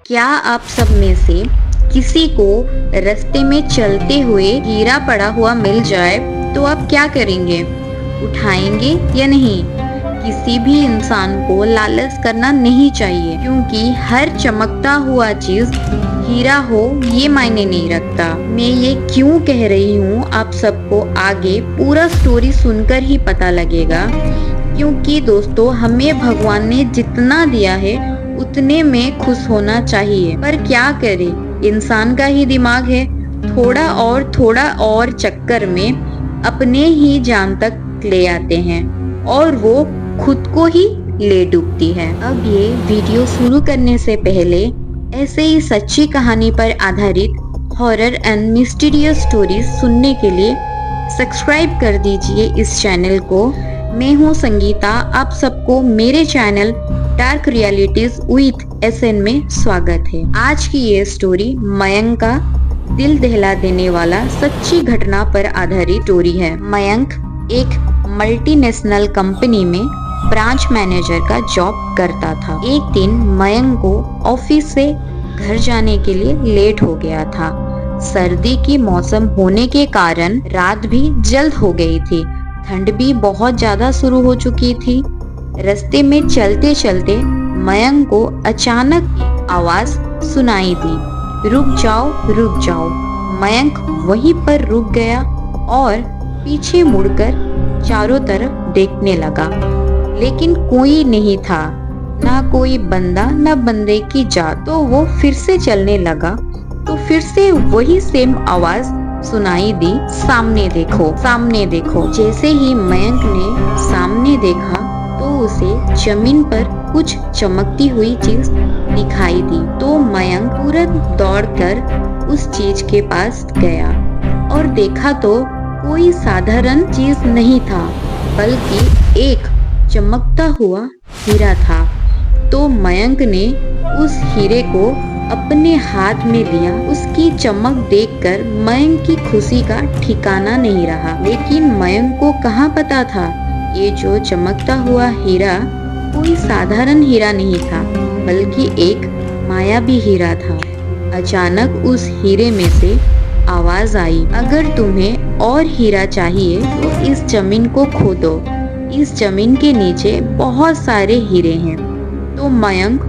क्या आप सब में से किसी को रास्ते में चलते हुए हीरा पड़ा हुआ मिल जाए तो आप क्या करेंगे? उठाएंगे या नहीं? किसी भी इंसान को लालच करना नहीं चाहिए, क्योंकि हर चमकता हुआ चीज हीरा हो ये मायने नहीं रखता। मैं ये क्यों कह रही हूँ आप सबको आगे पूरा स्टोरी सुनकर ही पता लगेगा। क्योंकि दोस्तों, हमें भगवान ने जितना दिया है उतने में खुश होना चाहिए, पर क्या करे, इंसान का ही दिमाग है, थोड़ा और चक्कर में अपने ही जान तक ले आते हैं और वो खुद को ही ले डूबती है। अब ये वीडियो शुरू करने से पहले ऐसे ही सच्ची कहानी पर आधारित हॉरर एंड मिस्टीरियस स्टोरीज सुनने के लिए सब्सक्राइब कर दीजिए इस चैनल को। मैं हूँ संगीता, आप सबको मेरे channel Dark Realities with SN में स्वागत है। आज की ये स्टोरी मयंक का दिल दहला देने वाला सच्ची घटना पर आधारित स्टोरी है। मयंक एक मल्टीनेशनल कंपनी में ब्रांच मैनेजर का जॉब करता था। एक दिन मयंक को ऑफिस से घर जाने के लिए लेट हो गया था। सर्दी की मौसम होने के कारण रात भी जल्द हो गई थी। ठंड भी बहुत ज्यादा शुरू हो चुकी थी। रास्ते में चलते चलते मयंक को अचानक आवाज सुनाई दी, रुक जाओ रुक जाओ। मयंक वहीं पर रुक गया और पीछे मुड़कर चारों तरफ देखने लगा, लेकिन कोई नहीं था, ना कोई बंदा ना बंदे की जात। तो वो फिर से चलने लगा तो फिर से वही सेम आवाज सुनाई दी, सामने देखो सामने देखो। जैसे ही मयंक ने सामने देखा तो उसे जमीन पर कुछ चमकती हुई चीज दिखाई दी। तो मयंक तुरंत दौड़कर उस चीज के पास गया और देखा तो कोई साधारण चीज नहीं था, बल्कि एक चमकता हुआ हीरा था। तो मयंक ने उस हीरे को अपने हाथ में लिया। उसकी चमक देखकर मयंक की खुशी का ठिकाना नहीं रहा। लेकिन मयंक को कहाँ पता था ये जो चमकता हुआ हीरा कोई साधारण हीरा नहीं था, बल्कि एक मायावी हीरा था। अचानक उस हीरे में से आवाज आई, अगर तुम्हें और हीरा चाहिए तो इस जमीन को खोदो, इस जमीन के नीचे बहुत सारे हीरे हैं। तो मयंक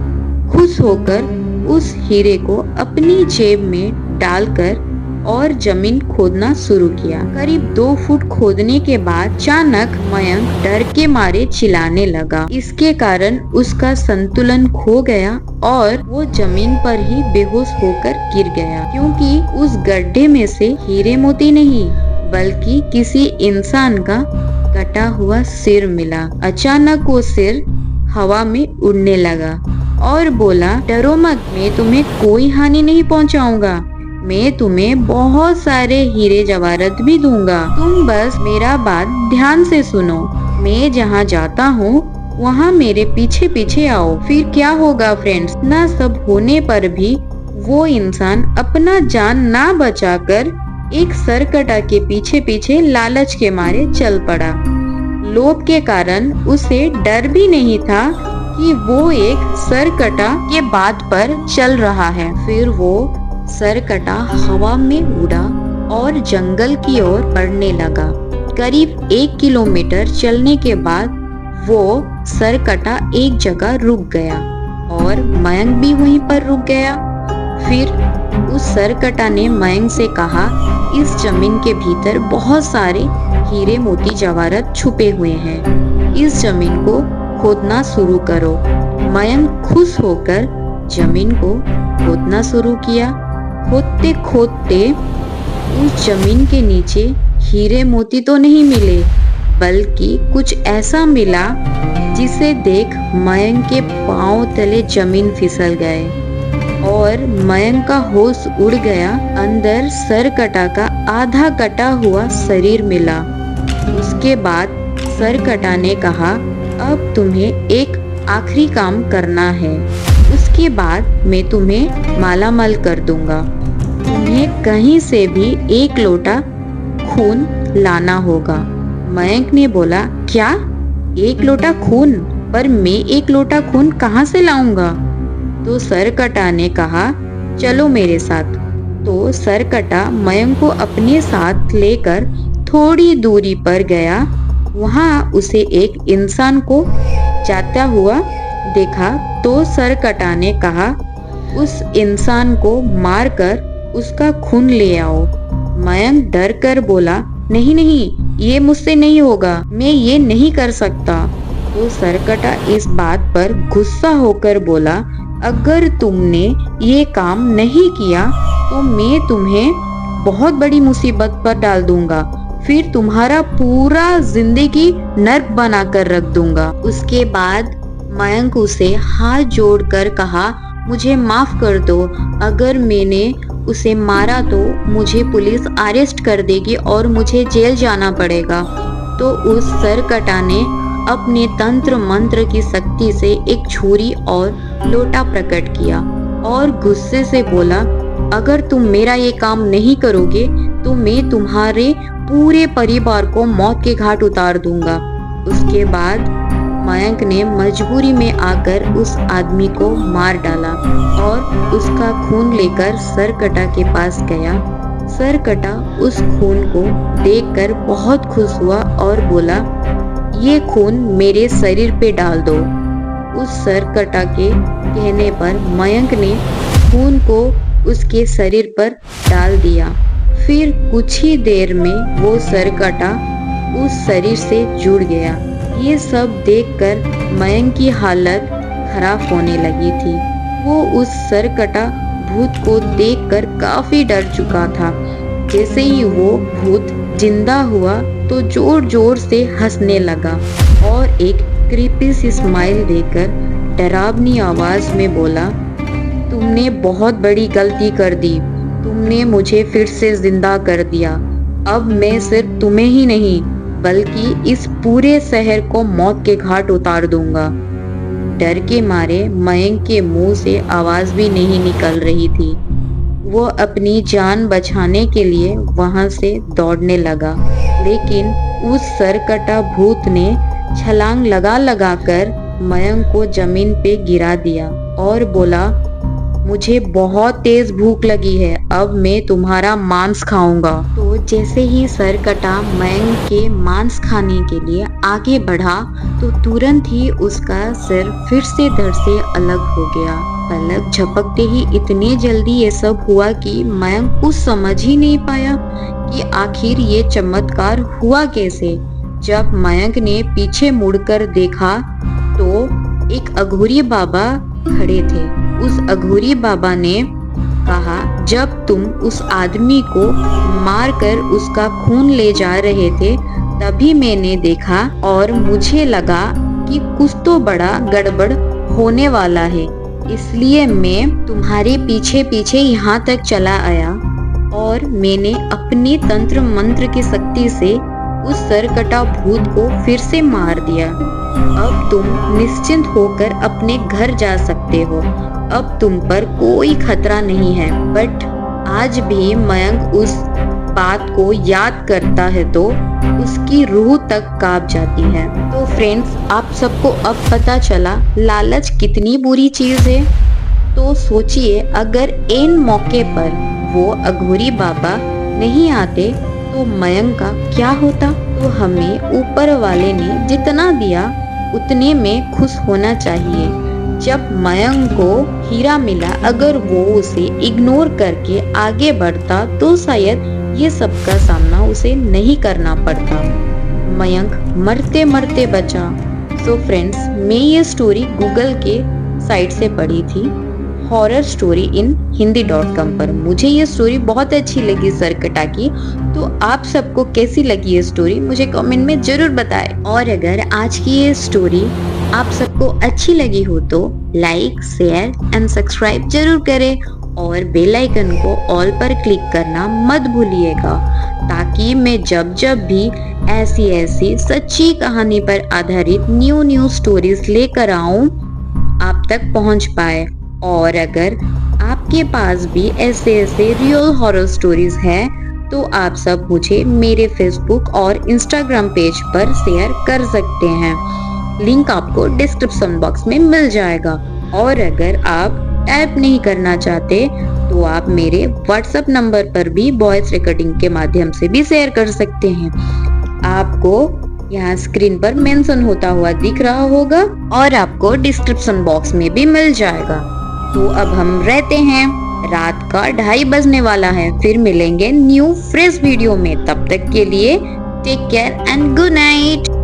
खुश होकर उस हीरे को अपनी जेब में डालकर और जमीन खोदना शुरू किया। करीब 2 फुट खोदने के बाद अचानक मयंक डर के मारे चिल्लाने लगा। इसके कारण उसका संतुलन खो गया और वो जमीन पर ही बेहोश होकर गिर गया, क्योंकि उस गड्ढे में से हीरे मोती नहीं बल्कि किसी इंसान का कटा हुआ सिर मिला। अचानक वो सिर हवा में उड़ने लगा और बोला, डरो मत, मैं तुम्हें कोई हानि नहीं पहुंचाऊंगा। मैं तुम्हें बहुत सारे हीरे जवाहरात भी दूंगा, तुम बस मेरा बात ध्यान से सुनो। मैं जहाँ जाता हूँ वहाँ मेरे पीछे पीछे आओ। फिर क्या होगा फ्रेंड्स, ना सब होने पर भी वो इंसान अपना जान ना बचाकर एक सरकटा के पीछे पीछे लालच के मारे चल पड़ा। लोभ के कारण उसे डर भी नहीं था कि वो एक सरकटा के बात पर चल रहा है। फिर वो सरकटा हवा में उड़ा और जंगल की ओर बढ़ने लगा। करीब 1 किलोमीटर चलने के बाद वो सरकटा एक जगह रुक गया और मयंक भी वहीं पर रुक गया। फिर उस सरकटा ने मयंक से कहा, इस जमीन के भीतर बहुत सारे हीरे मोती जवाहरात छुपे हुए हैं, इस जमीन को खोदना शुरू करो। मयंक खुश होकर जमीन को खोदना शुरू किया। खोदते खोदते उस जमीन के नीचे हीरे मोती तो नहीं मिले, बल्कि कुछ ऐसा मिला जिसे देख मयंक के पांव तले जमीन फिसल गए और मयंक का होश उड़ गया। अंदर सरकटा का आधा कटा हुआ शरीर मिला। उसके बाद सरकटा ने कहा, अब तुम्हें एक आखिरी काम करना है, उसके बाद मैं तुम्हें मालामाल कर दूंगा। तुम्हें कहीं से भी 1 लोटा खून लाना होगा। मयंक ने बोला, क्या 1 लोटा खून? पर मैं 1 लोटा खून कहाँ से लाऊंगा? तो सरकटा ने कहा, चलो मेरे साथ। तो सरकटा मयंक को अपने साथ लेकर थोड़ी दूरी पर गया। वहां उसे एक इंसान को जाता हुआ देखा तो सरकटा ने कहा, उस इंसान को मारकर उसका खून ले आओ। मयंक डर कर बोला, नहीं नहीं, ये मुझसे नहीं होगा, मैं ये नहीं कर सकता। तो सरकटा इस बात पर गुस्सा होकर बोला, अगर तुमने ये काम नहीं किया तो मैं तुम्हें बहुत बड़ी मुसीबत पर डाल दूंगा, फिर तुम्हारा पूरा जिंदगी नर्क बना कर रख दूंगा। उसके बाद मयंक उसे हाथ जोड़कर कहा, मुझे माफ कर दो, अगर मैंने उसे मारा तो मुझे पुलिस अरेस्ट कर देगी और मुझे जेल जाना पड़ेगा। तो उस सरकटा ने अपने तंत्र मंत्र की शक्ति से एक छुरी और लोटा प्रकट किया और गुस्से से बोला, अगर तुम मेरा ये काम नहीं करोगे तो मैं तुम्हारे पूरे परिवार को मौत के घाट उतार दूंगा। उसके बाद मयंक ने मजबूरी में आकर उस आदमी को मार डाला और उसका खून लेकर सरकटा के पास गया। सरकटा उस खून को देखकर बहुत खुश हुआ और बोला, ये खून मेरे शरीर पे डाल दो। उस सरकटा के कहने पर मयंक ने खून को उसके शरीर पर डाल दिया। फिर कुछ ही देर में वो सरकटा उस शरीर से जुड़ गया। ये सब देखकर मयंक की हालत खराब होने लगी थी। वो उस सरकटा भूत को देखकर काफी डर चुका था। जैसे ही वो भूत जिंदा हुआ तो जोर जोर से हंसने लगा और एक क्रीपी सी स्माइल देकर डरावनी आवाज में बोला, तुमने बहुत बड़ी गलती कर दी, तुमने मुझे फिर से जिंदा कर दिया। अब मैं सिर्फ तुम्हें ही नहीं बल्कि इस पूरे शहर को मौत के घाट उतार दूंगा। डर के मारे मयंक के मुंह से आवाज भी नहीं निकल रही थी। वो अपनी जान बचाने के लिए वहां से दौड़ने लगा, लेकिन उस सरकटा भूत ने छलांग लगा लगा कर मयंक को जमीन पे गिरा दिया और बोला, मुझे बहुत तेज भूख लगी है, अब मैं तुम्हारा मांस खाऊंगा। तो जैसे ही सरकटा मयंक के मांस खाने के लिए आगे बढ़ा तो तुरंत ही उसका सिर फिर से धड़ से अलग हो गया। पलक झपकते ही इतने जल्दी ये सब हुआ कि मयंक कुछ समझ ही नहीं पाया कि आखिर ये चमत्कार हुआ कैसे। जब मयंक ने पीछे मुड़कर देखा तो एक अघोरी बाबा खड़े थे। उस अघोरी बाबा ने कहा, जब तुम उस आदमी को मारकर उसका खून ले जा रहे थे तभी मैंने देखा और मुझे लगा कि कुछ तो बड़ा गड़बड़ होने वाला है, इसलिए मैं तुम्हारे पीछे पीछे यहाँ तक चला आया और मैंने अपनी तंत्र मंत्र की शक्ति से उस सरकटा भूत को फिर से मार दिया। अब तुम निश्चिंत होकर अपने घर जा सकते हो, अब तुम पर कोई खतरा नहीं है। बट आज भी मयंक उस बात को याद करता है तो उसकी रूह तक कांप जाती है। तो फ्रेंड्स, आप सबको अब पता चला लालच कितनी बुरी चीज है। तो सोचिए, अगर इन मौके पर वो अघोरी बाबा नहीं आते तो मयंक का क्या होता। तो हमें ऊपर वाले ने जितना दिया उतने में खुश होना चाहिए। जब मयंक को हीरा मिला, अगर वो उसे इग्नोर करके आगे बढ़ता तो शायद ये सब का सामना उसे नहीं करना पड़ता। मयंक मरते मरते बचा। सो फ्रेंड्स, मैं ये स्टोरी गूगल के साइट से पढ़ी थी, हॉरर स्टोरी इन hindi.com पर। मुझे ये स्टोरी बहुत अच्छी लगी सरकटा की। तो आप सबको कैसी लगी ये स्टोरी मुझे कमेंट में जरूर बताएं। और अगर आज की ये स्टोरी आप सबको अच्छी लगी हो तो लाइक, शेयर एंड सब्सक्राइब जरूर करें और बेल आइकन को ऑल पर क्लिक करना मत भूलिएगा, ताकि मैं जब जब भी ऐसी सच्ची कहानी पर आधारित न्यू स्टोरीज लेकर आऊं आप तक पहुंच पाए। और अगर आपके पास भी ऐसे रियल हॉरर स्टोरीज है तो आप सब मुझे मेरे फेसबुक और इंस्टाग्राम पेज पर शेयर कर सकते हैं। लिंक आपको डिस्क्रिप्शन बॉक्स में मिल जाएगा। और अगर आप टाइप नहीं करना चाहते तो आप मेरे व्हाट्सएप नंबर पर भी वॉइस रिकॉर्डिंग के माध्यम से भी शेयर कर सकते हैं। आपको यहाँ स्क्रीन पर मेंशन होता हुआ दिख रहा होगा और आपको डिस्क्रिप्शन बॉक्स में भी मिल जाएगा। तो अब हम रहते हैं, रात का 2:30 बजने वाला है। फिर मिलेंगे न्यू फ्रेश वीडियो में। तब तक के लिए take care and good night.